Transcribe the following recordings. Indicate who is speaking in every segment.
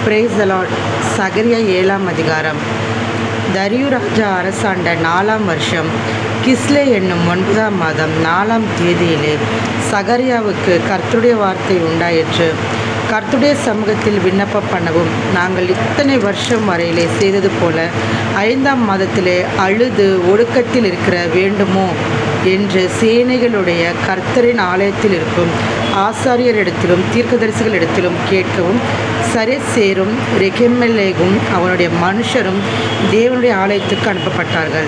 Speaker 1: Praise the Lord. சகரியா 7ஆம் அதிகாரம். தரியு ராஜா அரசாண்ட 4ஆம் வருஷம் கிஸ்லே என்னும் 9ஆம் மாதம் 4ஆம் தேதியிலே சகரியாவுக்கு கர்த்தருடைய வார்த்தை உண்டாயிற்று. கர்த்தருடைய சமூகத்தில் விண்ணப்பம் பண்ணவும், நாங்கள் இத்தனை வருஷம் வரையிலே செய்தது போல 5ஆம் மாதத்திலே அழுது ஒடுக்கத்தில் இருக்கிற வேண்டுமோ என்று சேனைகளுடைய கர்த்தரின் ஆலயத்தில் இருக்கும் ஆசாரியரிடத்திலும் தீர்க்கதரிசிகளிடத்திலும் கேட்கவும், சரேசேரும் ரெகெமெலேகும் அவனுடைய மனுஷரும் தேவனுடைய ஆலயத்துக்கு அனுப்பப்பட்டார்கள்.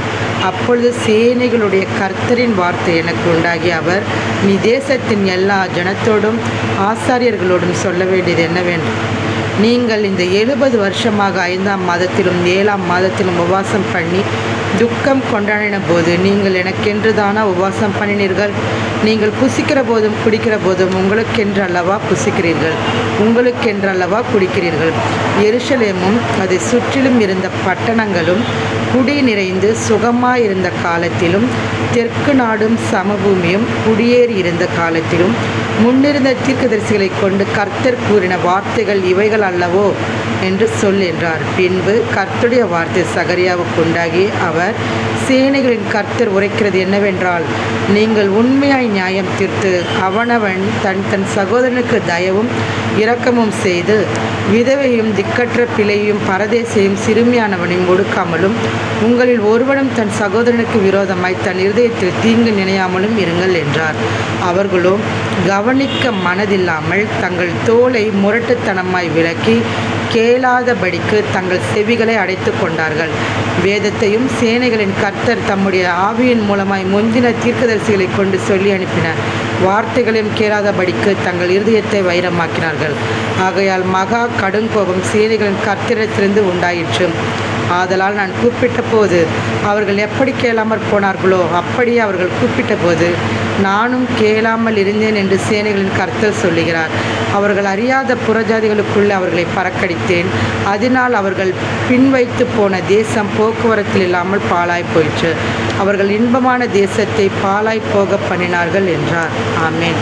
Speaker 1: அப்பொழுது சேனைகளுடைய கர்த்தரின் வார்த்தை எனக்கு உண்டாகி, அவர், நீ தேசத்தின் எல்லா ஜனத்தோடும் ஆசாரியர்களோடும் சொல்ல வேண்டியது என்னவென்று, நீங்கள் இந்த 70 வருஷமாக 5ஆம் மாதத்திலும் 7ஆம் மாதத்திலும் உபவாசம் பண்ணி துக்கம் கொண்டாடின போது நீங்கள் எனக்கென்று தானா உபவாசம் பண்ணினீர்கள்? நீங்கள் புசிக்கிற போதும் குடிக்கிற போதும் உங்களுக்கென்று அல்லவா புசிக்கிறீர்கள், உங்களுக்கென்று அல்லவா குடிக்கிறீர்கள். எருசலேமும் அதை சுற்றிலும் இருந்த பட்டணங்களும் குடி நிறைந்து சுகமாயிருந்த காலத்திலும், தெற்கு நாடும் சமபூமியும் குடியேறி இருந்த காலத்திலும் முன்னிருந்த தீர்க்கதரிசிகளை கொண்டு கர்த்தர் கூறின வார்த்தைகள் இவைகள் அல்லவோ என்று சொல் என்றார். பின்பு கர்த்தருடைய வார்த்தை சகரியாவுக்கு உண்டாகி, அவர், சேனைகளின் கர்த்தர் உரைக்கிறது என்னவென்றால், நீங்கள் உண்மையாய் நியாயம் தீர்த்து அவனவன் தன் சகோதரனுக்கு தயவும் இரக்கமும் செய்து, விதவையும் திக்கற்ற பிள்ளையும் பரதேசையும் சிறுமியானவனையும் ஒடுக்காமலும், உங்களில் ஒருவனும் தன் சகோதரனுக்கு விரோதமாய் தன் இருதயத்தில் தீங்கு நினையாமலும் இருங்கள் என்றார். அவர்களோ கவனிக்க மனதில்லாமல் தங்கள் தோலை முரட்டுத்தனமாய் விலக்கி கேளாதபடிக்கு தங்கள் செவிகளை அடைத்து கொண்டார்கள். வேதத்தையும் சேனைகளின் கர்த்தர் தம்முடைய ஆவியின் மூலமாய் முந்தின தீர்க்கதரிசிகளை கொண்டு சொல்லி அனுப்பின வார்த்தைகளையும் கேளாதபடிக்கு தங்கள் இருதயத்தை வைரமாக்கினார்கள். ஆகையால் மகா கடுங்கோபம் சேனைகளின் கர்த்தரிடத்திலிருந்து உண்டாயிற்று. ஆதலால் நான் கூப்பிட்ட போது அவர்கள் எப்படி கேளாமற் போனார்களோ அப்படியே அவர்கள் கூப்பிட்ட போது நானும் கேளாமல் இருந்தேன் என்று சேனைகளின் கர்த்தர் சொல்லுகிறார். அவர்கள் அறியாத புறஜாதிகளுக்குள்ளே அவர்களை பறக்கடித்தேன். அதனால் அவர்கள் பின்வைத்து போன தேசம் போக்குவரத்தில் இல்லாமல் பாழாய் போயிற்று. அவர்கள் இன்பமான தேசத்தை பாழாய் போக பண்ணினார்கள் என்றார். ஆமேன்.